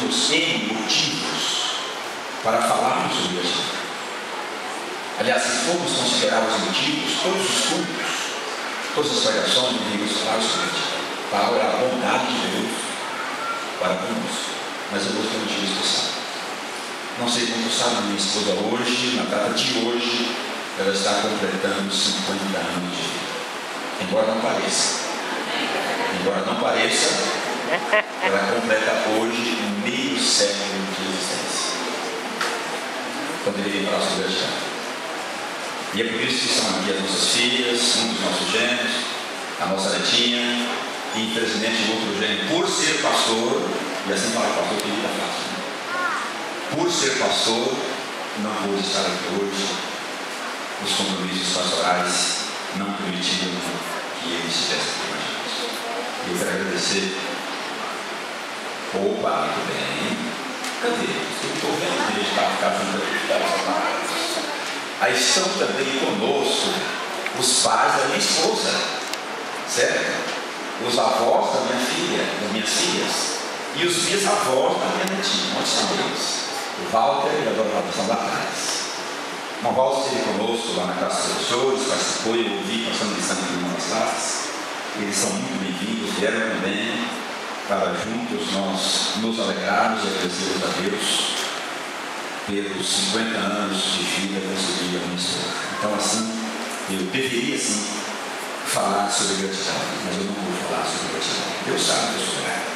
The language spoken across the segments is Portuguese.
temos N motivos para falarmos sobre gratidão. Aliás, se formos considerar os motivos, todos os cultos, todas as pregações devemos falar sobre gratidão. Para a bondade de Deus para conosco. Mas eu vou ter um motivo especial. Não sei quanto sabe, minha esposa hoje, na data de hoje, ela está completando 50 anos de vida. Embora não pareça, ela completa hoje meio século de existência. Poderia falar sobre gratidão. E é por isso que estão aqui as nossas filhas, um dos nossos gêmeos, a nossa netinha, e infelizmente o outro gêmeo, por ser pastor, e assim falar pastor que vida fácil, né? Por ser pastor, não pude estar aqui hoje. Os compromissos pastorais não permitiram que ele estivesse aqui com a gente. Eu quero agradecer. Opa, muito bem. Cadê? Eu estou vendo que ele está junto aqui. Aí estão também conosco os pais da minha esposa, certo? Os avós da minha filha, das minhas filhas, e os bisavós da minha netinha. Onde estão eles? O Walter e a dona Walter estão lá atrás. O Walter esteve conosco lá na classe dos professores, participou e eu ouvi passando lição aqui em uma das classes. Eles são muito bem-vindos, vieram também para juntos nós nos alegrarmos e agradecermos a Deus pelos 50 anos de vida concedida a minha esposa. Então, assim, eu deveria sim falar sobre gratidão, mas eu não vou falar sobre gratidão. Deus sabe que eu sou grato.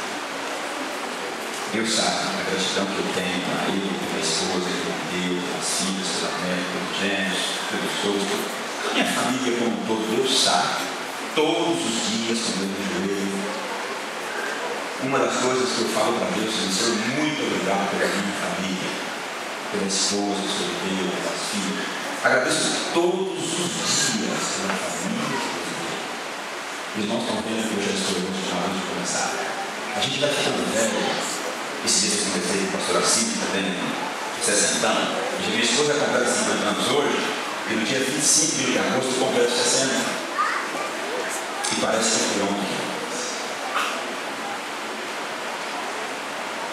Deus sabe a gratidão que eu tenho a ele, pela esposa, pelo Deus, pelas filhas, pela mãe, pelos gêmeos, pelos todos, a minha família como um todo. Deus sabe. Todos os dias, quando eu me joelho, uma das coisas que eu falo para Deus é ser muito obrigado pela minha família, pela esposa, pelo Deus, pelas filhas. Agradeço todos os dias pela família. Os irmãos estão vendo que eu já estou emocionado de começar. A gente vai ficando velho. Esse dia eu conversei com o pastor Assílio também, 60 anos. Minha esposa completa 50 anos hoje, e no dia 25 de agosto completa 60. E parece que foi ontem.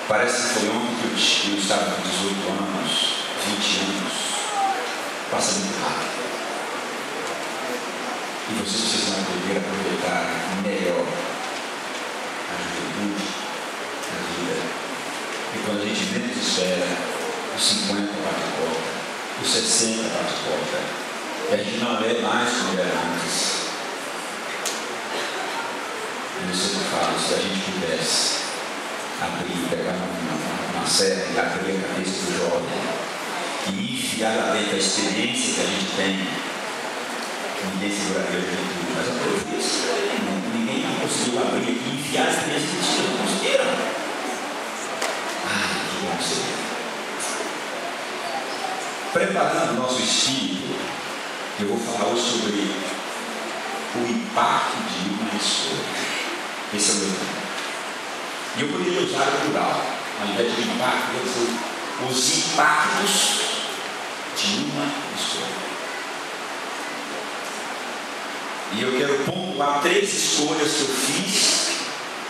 Parece que foi ontem que eu estava com 18 anos, 20 anos. Passa muito rápido. E vocês precisam aprender a aproveitar melhor a juventude, a vida. E quando a gente menos espera, os 50 bate porta, os 60 bate porta. E a gente não é mais como era antes. E eu sempre falo, se a gente pudesse abrir, pegar uma serra e abrir a cabeça do jovem e enfiar lá dentro a experiência que a gente tem, ninguém seguraria a juventude. Mas eu fiz isso, ninguém conseguiu abrir aqui e enfiar a experiência que eles não conseguiram. Que bom seria. Preparando o nosso espírito, eu vou falar hoje sobre o impacto de uma escolha. Esse é o meu tema. E eu poderia usar o plural, ao invés de impacto, eu vou dizer os impactos de uma escolha. E eu quero pontuar 3 escolhas que eu fiz,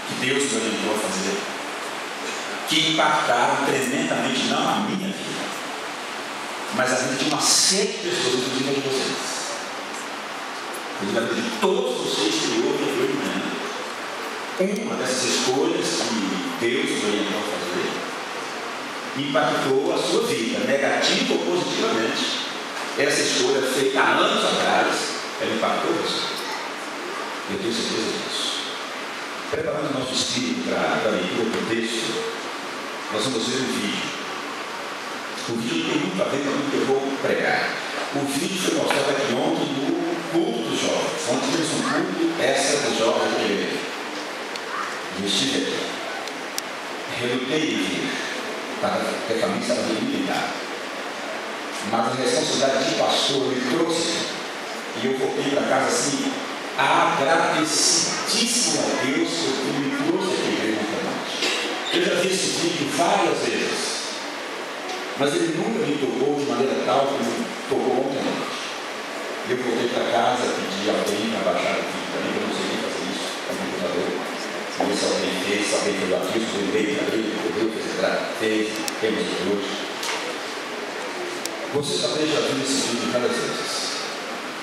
que Deus me orientou a fazer, que impactaram tremendamente não a minha vida, mas a vida de uma série de pessoas, inclusive a de vocês. Inclusive a vida de todos vocês que ouvem a manhã. Uma dessas escolhas que Deus me orientou a fazer impactou a sua vida, negativa ou positivamente. Essa escolha feita há anos atrás, ela impactou você. Eu tenho certeza disso. Preparando o nosso espírito para a leitura do texto, nós vamos ver um vídeo. O vídeo tem muito a ver com o que eu vou pregar. O vídeo foi mostrado aqui ontem no culto dos jovens. Ontem tivemos um culto, essa dos jovens da igreja. Eu estive aqui. Relutei em vir, porque a família estava bem limitada. Mas a responsabilidade de pastor me trouxe. E eu voltei para casa assim, agradecidíssimo a Deus porque me trouxe aqui para a noite. Eu já vi esse vídeo várias vezes, mas ele nunca me tocou de maneira tal como me tocou ontem à noite. Eu voltei para casa, pedi a alguém para baixar o vídeo para mim, eu não sei nem fazer isso no computador. Ver se alguém fez, se alguém fez o aviso, o e-mail para ele, o correio, etc. fez, temos hoje. Você talvez já viu esse vídeo várias vezes.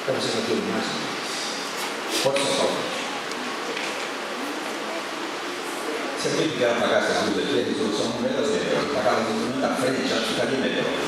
Para você não ver mais uma vez. Pode soltar o vídeo. Se alguém puder apagar essa luz aqui, a resolução não é das melhores. Apagar a luz da frente, já ficaria melhor.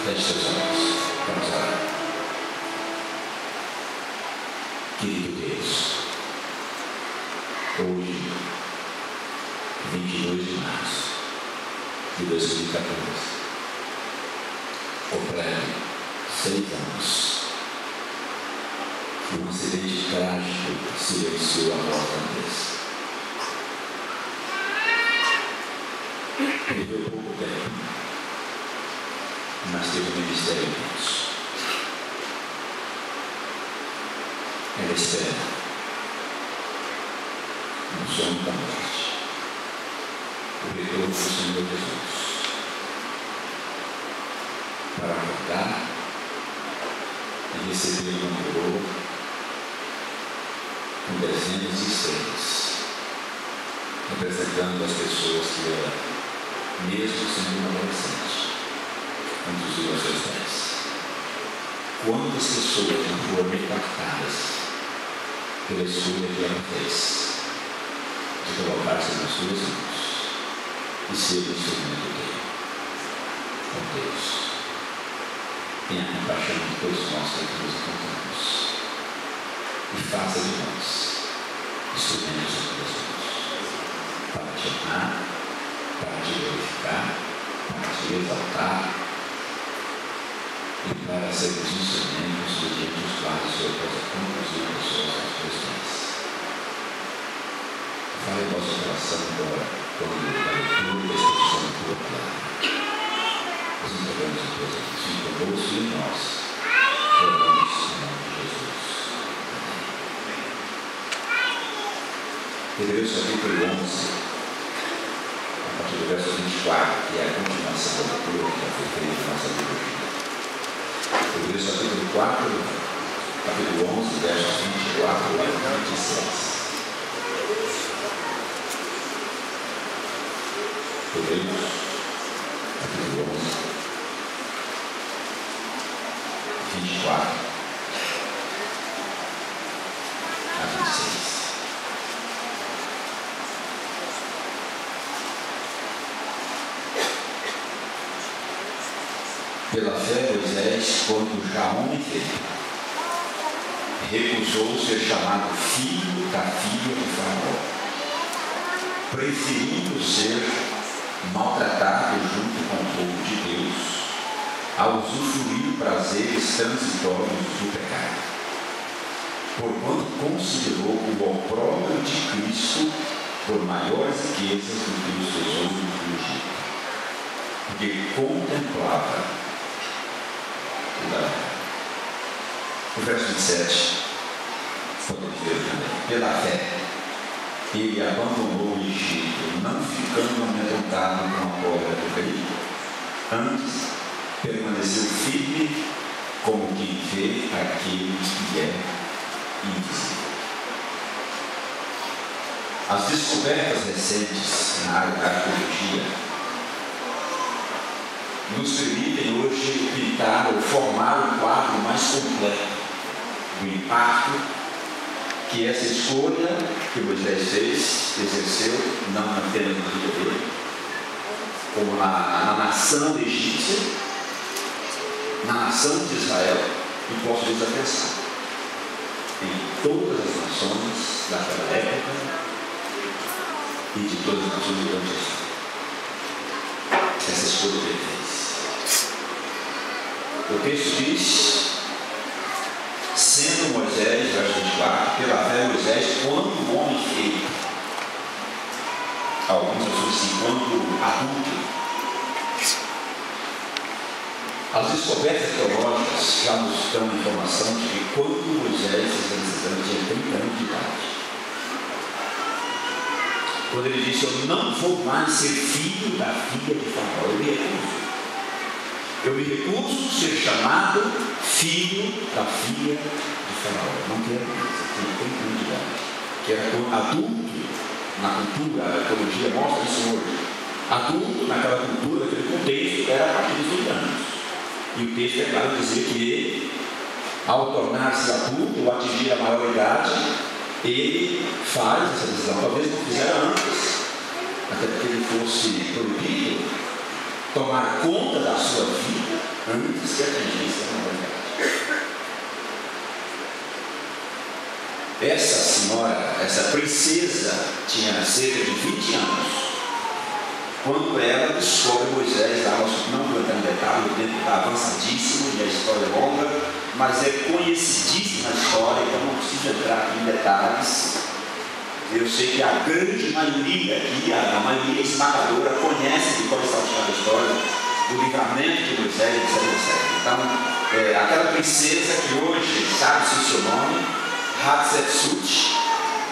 Feche seus olhos. Vamos orar. Querido Deus, hoje, 22 de março de 2014, completa 6 anos que um acidente trágico silenciou a voz da Andressa. Viveu pouco tempo, mas teve um ministério imenso. Ela espera no sono da morte o retorno do Senhor Jesus para acordar e receber uma coroa com dezenas de estrelas, representando as pessoas que ela, mesmo sendo uma adolescente, conduziu aos seus pés. Quantas pessoas não foram impactadas pela escolha que ela fez de colocar-se nas suas mãos e ser o instrumento dele? Ó Deus, tenha compaixão de todos nós que aqui nos encontramos e faça de nós instrumentos das tuas mãos para te amar, para te glorificar, para te exaltar e para sermos instrumentos mediante os quais o Senhor possa conduzir pessoas aos teus pés. Fale em nosso coração agora, quando a leitura da exposição da tua palavra. Nós entregamos em tuas mãos, fique conosco e em nós. Oramos em nome de Jesus. Amém. Hebreus capítulo 11, a partir do verso 24, que é a continuação da leitura que já foi feita na nossa liturgia. Hebreus capítulo 4, capítulo 11, versos 24 a 26. Hebreus capítulo 11, 24 a 26. Pela fé, Moisés, quando já homem feito, recusou ser chamado filho da filha de Faraó, preferindo ser maltratado junto com o povo de Deus, a usufruir prazeres transitórios do pecado, porquanto considerou o opróbrio de Cristo por maiores riquezas do que os tesouros do Egito, porque contemplava o verso 27, podemos ver também. Pela fé, ele abandonou o Egito, não ficando amedrontado com a cólera do rei. Antes, permaneceu firme, como quem vê aquele que é invisível. As descobertas recentes na área da arqueologia nos permitem hoje pintar ou formar um quadro mais completo do impacto que essa escolha que Moisés fez, exerceu, não apenas na vida dele, como na nação egípcia, na nação de Israel, e posso dizer pensar em todas as nações daquela época e de todas as nações durante a história. Essa escolha que ele fez. O texto diz, sendo Moisés, verso 24, pela fé Moisés, quando homem feito, alguns pessoas assim, quando adulto. As descobertas teológicas já nos dão a informação de que quando Moisés tinha 30 anos de idade, quando ele disse, eu não vou mais ser filho da filha de Faraó, eu me recuso a ser chamado filho da filha de Faraó. Não quero mais, eu tenho 30 anos de idade. Que era adulto na cultura, a arqueologia mostra isso hoje. Adulto naquela cultura, naquele contexto, era a partir dos 30 anos. E o texto é claro dizer que ele, ao tornar-se adulto ou atingir a maioridade, ele faz essa decisão. Talvez não fizera antes, até porque ele fosse proibido tomar conta da sua vida antes que atingisse a maioridade. Essa senhora, essa princesa, tinha cerca de 20 anos, quando ela descobre Moisés lá. Não vou entrar em detalhe, o tempo está avançadíssimo e a história é longa, mas é conhecidíssima a história, então não preciso entrar aqui em detalhes. Eu sei que a grande maioria aqui, a maioria esmagadora, conhece de qual está a história do livramento de Moisés, etc. Então, aquela princesa que hoje sabe-se o seu nome, Hatshepsut,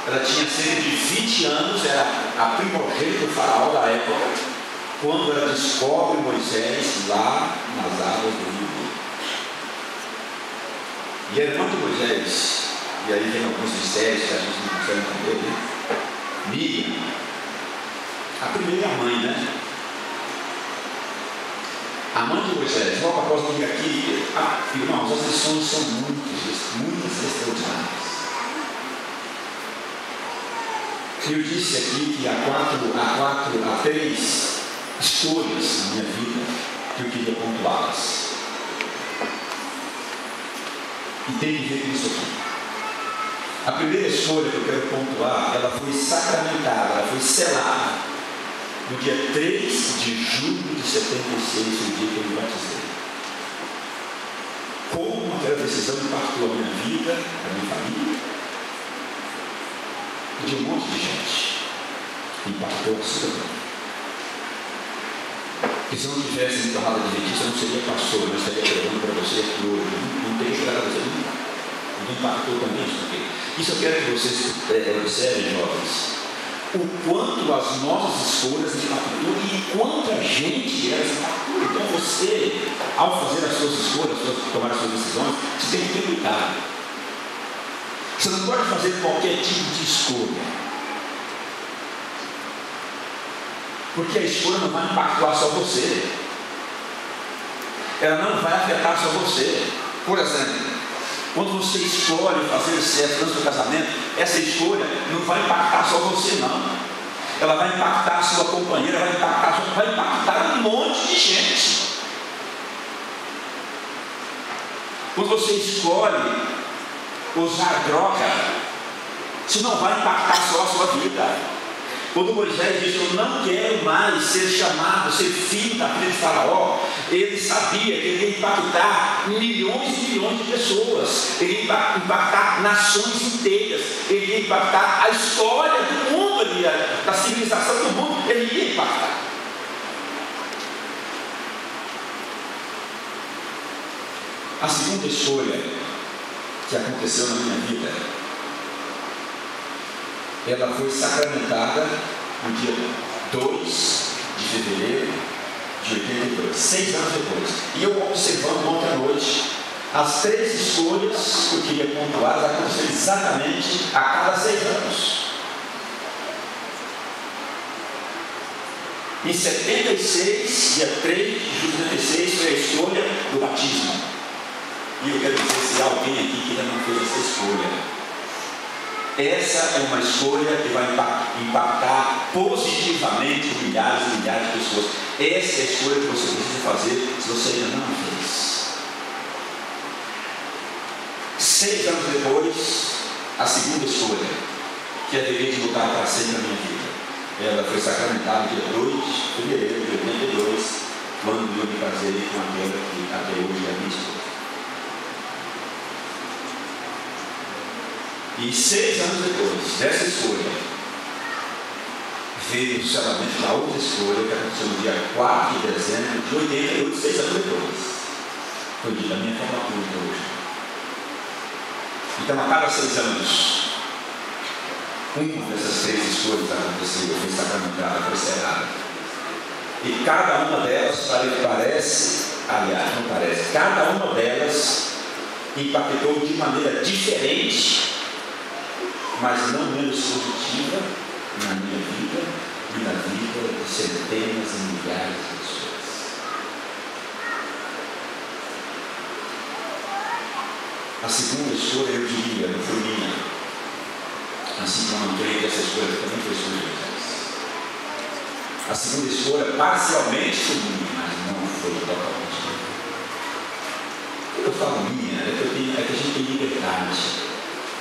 ela tinha cerca de 20 anos, era a primogênita do faraó da época, quando ela descobre Moisés lá nas águas do Rio. E a irmã de Moisés, e aí vem alguns mistérios que a gente não consegue entender, né? Miriam, a primeira mãe, né? A mãe de Moisés. Logo após vir aqui, irmãos, as lições são muitas extraordinárias. Eu disse aqui que há 3 escolhas na minha vida que eu queria pontuá-las. E tem que ver com isso aqui. A primeira escolha que eu quero pontuar, ela foi sacramentada, ela foi selada no dia 3 de julho de 76, o dia que eu me batizei. Como aquela decisão impactou a minha vida, a minha família, e de um monte de gente. Impactou a sua vida. Porque se eu não tivesse me tornado adventista, eu não seria pastor, eu estaria pregando para você aqui hoje. Não teria chegado a você nunca. Impactou também isso aqui. Isso eu quero que vocês observem, jovens, o quanto as nossas escolhas impactam e quanto a gente elas impactam. Então você, ao fazer as suas escolhas, tomar as suas decisões, você tem que ter cuidado. Você não pode fazer qualquer tipo de escolha, porque a escolha não vai impactar só você, ela não vai afetar só você. Por exemplo, quando você escolhe fazer sexo antes do casamento, essa escolha não vai impactar só você, não. Ela vai impactar a sua companheira, vai impactar um monte de gente. Quando você escolhe usar droga, isso não vai impactar só a sua vida. Quando Moisés disse: eu não quero mais ser chamado, ser filho da filha de Faraó, ele sabia que ele ia impactar milhões e milhões de pessoas, ele ia impactar nações inteiras, ele ia impactar a história do mundo, da civilização do mundo, ele ia impactar. A segunda escolha que aconteceu na minha vida, ela foi sacramentada no dia 2 de fevereiro de 82, 6 anos depois. E eu observando ontem à noite, as 3 escolhas que eu queria pontuar aconteceram exatamente a cada 6 anos. Em 76, dia 3 de julho de 76, foi a escolha do batismo. E eu quero dizer, se há alguém aqui que ainda não fez essa escolha, essa é uma escolha que vai impactar positivamente milhares e milhares de pessoas. Essa é a escolha que você precisa fazer se você ainda não fez. 6 anos depois, a segunda escolha, que haveria de mudar para sempre a minha vida, ela foi sacramentada no dia 2 de fevereiro de 82, quando eu me casei com aquela que até hoje é minha esposa. E 6 anos depois dessa escolha, veio o selamento da outra escolha, que aconteceu no dia 4 de dezembro de 88, 6 anos depois. Foi o dia da minha formatura hoje. Então, a cada 6 anos, uma dessas 3 escolhas aconteceu, foi sacramentada, foi selada. E cada uma delas cada uma delas impactou de maneira diferente, mas não menos positiva na minha vida e na vida de centenas e milhares de pessoas. A segunda escolha, eu diria, não foi minha, assim como eu não creio que essa escolha também foi escolha de Deus. A segunda escolha parcialmente foi minha, mas não foi totalmente minha. falo minha, é que a gente tem liberdade.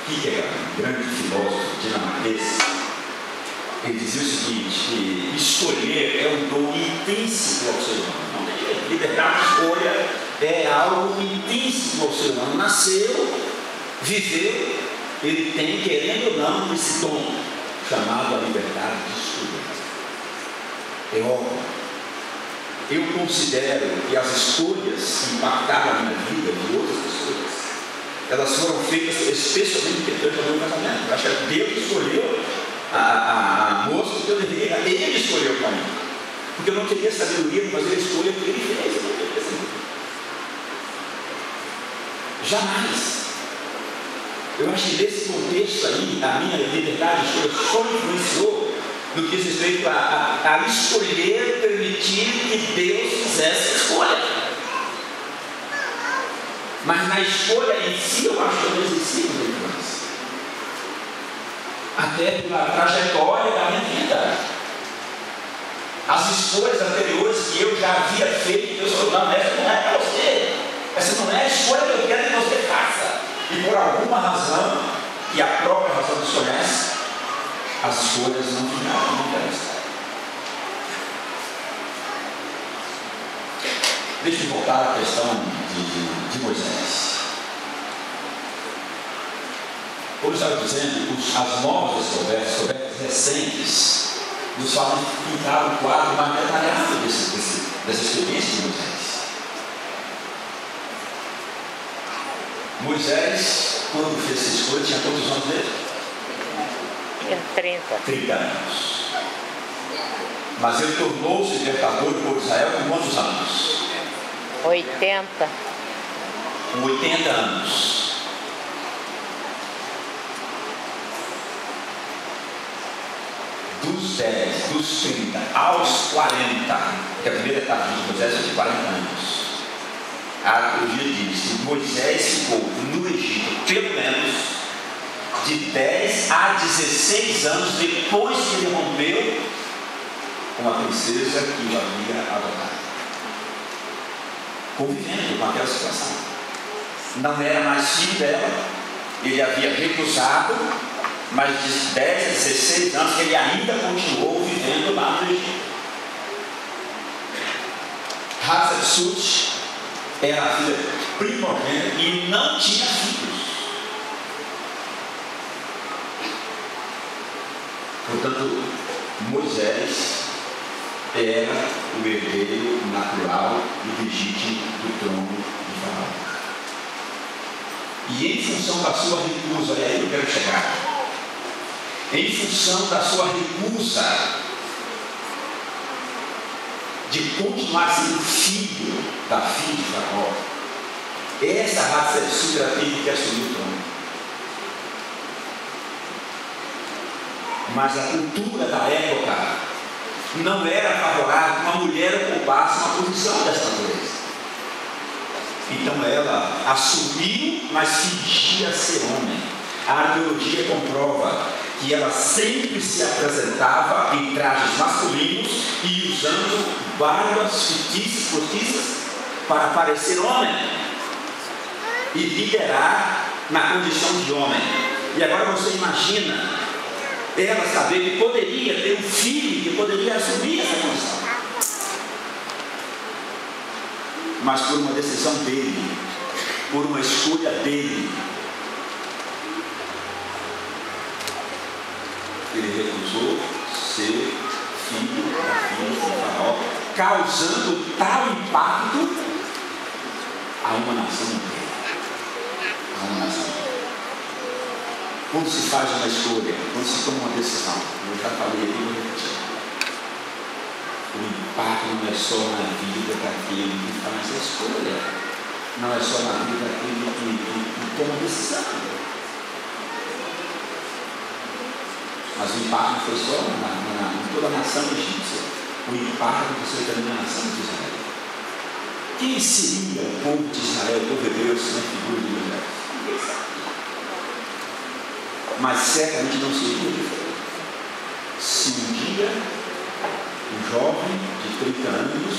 Kierkegaard, um grande filósofo dinamarquês, ele dizia o seguinte, que escolher é um dom intrínseco ao ser humano. Não tem jeito. Liberdade de escolha é algo intrínseco ao ser humano. Nasceu, viveu, ele tem, querendo ou não, esse dom chamado a liberdade de escolher. É óbvio. Eu considero que as escolhas que impactaram a minha vida e de outras pessoas, elas foram feitas especialmente depois do meu casamento. Eu acho que Deus escolheu a moça que eu deveria, ele escolheu para mim. Porque eu não queria sabedoria para fazer a escolha que ele fez. Eu não queria saber. Jamais. Eu acho que nesse contexto aí, a minha liberdade de escolha só influenciou no que diz respeito a escolher, permitir que Deus fizesse a escolha. Mas na escolha em si, eu acho que eu não exerci uma influência. Até pela trajetória da minha vida. As escolhas anteriores que eu já havia feito, Deus falou, não, essa não é para você. Essa não é a escolha que eu quero que você faça. E por alguma razão, e a própria razão nos conhece, as escolhas não ficaram, não devem estar. Deixa eu voltar à questão de Moisés. Como eu estava dizendo, as novas descobertas recentes nos fazem pintar um quadro mais detalhado dessa experiência de Moisés. Moisés, quando fez essa escolha, tinha quantos anos dele? 30 anos. Mas ele tornou-se libertador do povo de Israel com quantos anos? 80. Com 80 anos. Dos 10, dos 30 aos 40, que a primeira etapa de Moisés foi de 40 anos. A arqueologia diz que Moisés ficou no Egito pelo menos de 10 a 16 anos depois que ele rompeu com a princesa que o havia adotado, convivendo com aquela situação. Não era mais filho dela, ele havia recusado, mas de 10 a 16 anos ele ainda continuou vivendo lá no Egito. Hatshepsut era a filha primogênita e não tinha filhos. Portanto, Moisés era o herdeiro natural e legítimo do trono de Faraó. E em função da sua recusa, é aí que eu quero chegar, em função da sua recusa de continuar sendo filho da filha de Faraó, essa raça de teve que assumir o trono. Mas a cultura da época não era favorável que uma mulher ocupasse uma posição dessa natureza. Então ela assumiu, mas fingia ser homem. A arqueologia comprova que ela sempre se apresentava em trajes masculinos e usando barbas fictícias, postiças, para parecer homem e liderar na condição de homem. E agora você imagina ela saber que poderia ter um filho que poderia assumir essa condição, mas por uma decisão dele, por uma escolha dele, ele recusou ser filho da filha de Faraó, causando tal impacto a uma nação inteira. A uma nação inteira. Quando se faz uma escolha, quando se toma uma decisão, eu já falei aqui, vou repetir. O impacto não é só na vida daquele que faz a escolha, não é só na vida daquele que toma a decisão. Mas o impacto não foi só em toda a nação egípcia, o impacto foi também na nação de Israel. Quem seria o povo de Israel, o povo hebreu, se não é figura de Moisés? Ninguém sabe. Mas certamente não seria diferente se um dia um jovem de 30 anos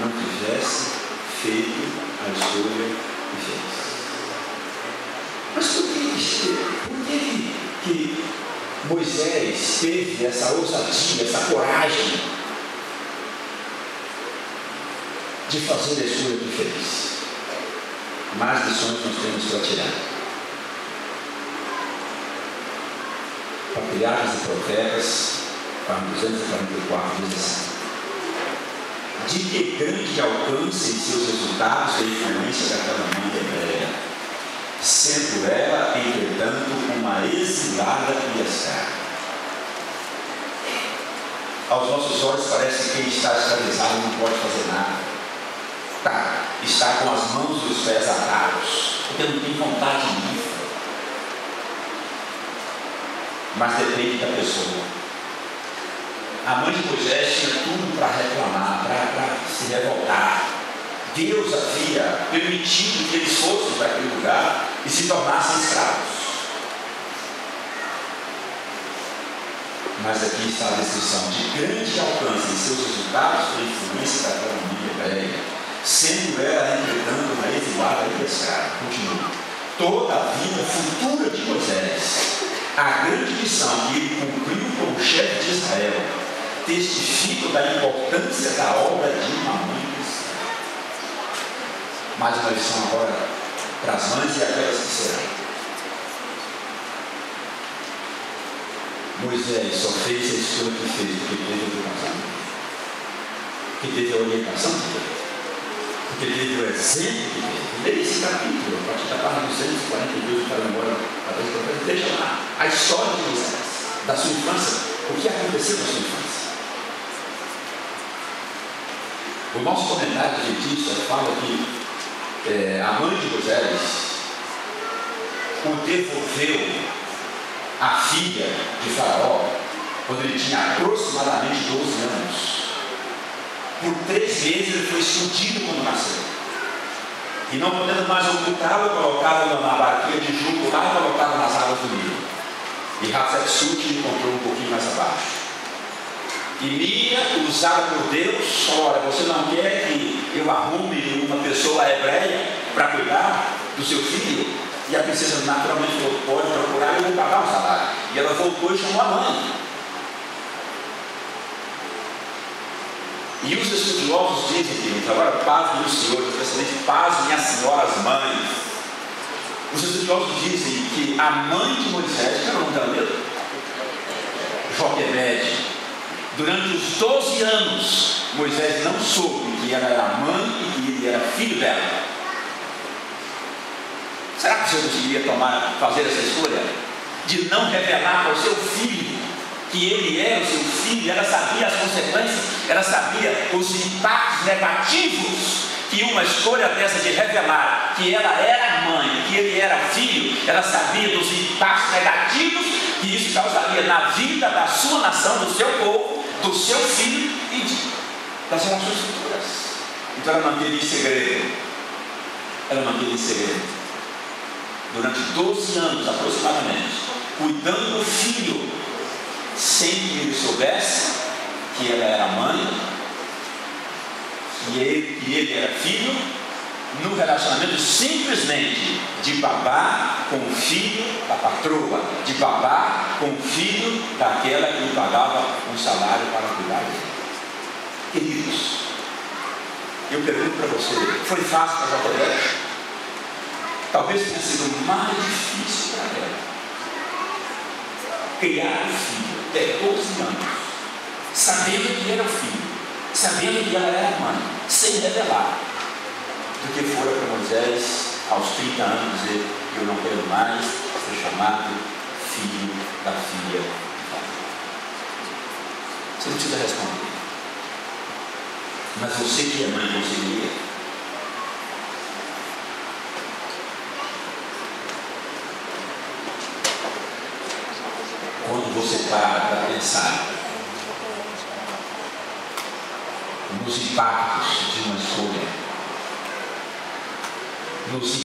não tivesse feito a escolha que fez. Mas por que Moisés teve essa ousadia, essa coragem de fazer a escolha que fez? Mais lições nós temos para tirar. Patriarcas e Profetas, página 244, diz assim: de que grande alcance em seus resultados a influência daquela mãe hebreia, sendo ela, entretanto, uma exilada e escrava. Aos nossos olhos parece que quem está escravizado não pode fazer nada. Está com as mãos e os pés atados, porque não tem vontade livre. Mas depende da pessoa. A mãe de Moisés tinha tudo para reclamar, para se revoltar. Deus havia permitido que eles fossem para aquele lugar e se tornassem escravos. Mas aqui está a descrição: de grande alcance em seus resultados da influência daquela mãe hebreia, sendo ela, entretanto, uma exilada e escrava. Continua. Toda a vida futura de Moisés, a grande missão que ele cumpriu como chefe de Israel, testificam da importância da obra de uma mãe cristã. Mais uma lição agora para as mães e aquelas que serão. Moisés só fez a escolha que fez porque teve a orientação, porque teve a orientação que teve, porque teve o exemplo que teve. Leia esse capítulo, a partir da página 242 para a memória, deixa lá a história de Moisés, da sua infância, o que aconteceu na sua infância. O nosso comentário de adventista fala que a mãe de Moisés o devolveu a filha de Faraó quando ele tinha aproximadamente 12 anos. Por 3 meses ele foi escondido quando nasceu. E não podendo mais ocultá-lo, colocava na barquinha de junco lá e colocava nas águas do Nilo. E Hatshepsut encontrou um pouquinho mais abaixo. E Miriam, usada por Deus, ora, você não quer que eu arrume uma pessoa hebreia para cuidar do seu filho? E a princesa naturalmente falou: pode procurar, eu vou pagar um salário. E ela voltou e chamou a mãe. E os estudiosos dizem, queridos, agora pasmem os senhores, especialmente pasmem as senhoras mães. Os estudiosos dizem que a mãe de Moisés, que era o nome dela mesmo? Joquebede. Durante os 12 anos, Moisés não soube que ela era mãe e que ele era filho dela. Será que o Senhor conseguiria fazer essa escolha? De não revelar para o seu filho que ele era o seu filho? Ela sabia as consequências, ela sabia os impactos negativos que uma escolha dessa de revelar que ela era mãe, que ele era filho, ela sabia dos impactos negativos que isso causaria na vida da sua nação, do seu povo, do seu filho e das relações futuras. Então ela manteve em segredo. Ela manteve em segredo durante 12 anos aproximadamente, cuidando do filho, sem que ele soubesse que ela era mãe, que ele era filho, no relacionamento simplesmente de babá com o filho da patroa, de babá com o filho daquela que lhe pagava um salário para cuidar dele. Queridos, eu pergunto para você: foi fácil para Joquebede? Talvez tenha sido mais difícil para ela criar o filho até 12 anos, sabendo que era o filho, sabendo que ela era mãe, sem revelar, do que fora para Moisés aos 30 anos dizer: eu não quero mais ser chamado filho da filha de Faraó. Você não precisa responder, mas você que é mãe conseguiria. Quando você para pensar nos impactos de uma escolha, nos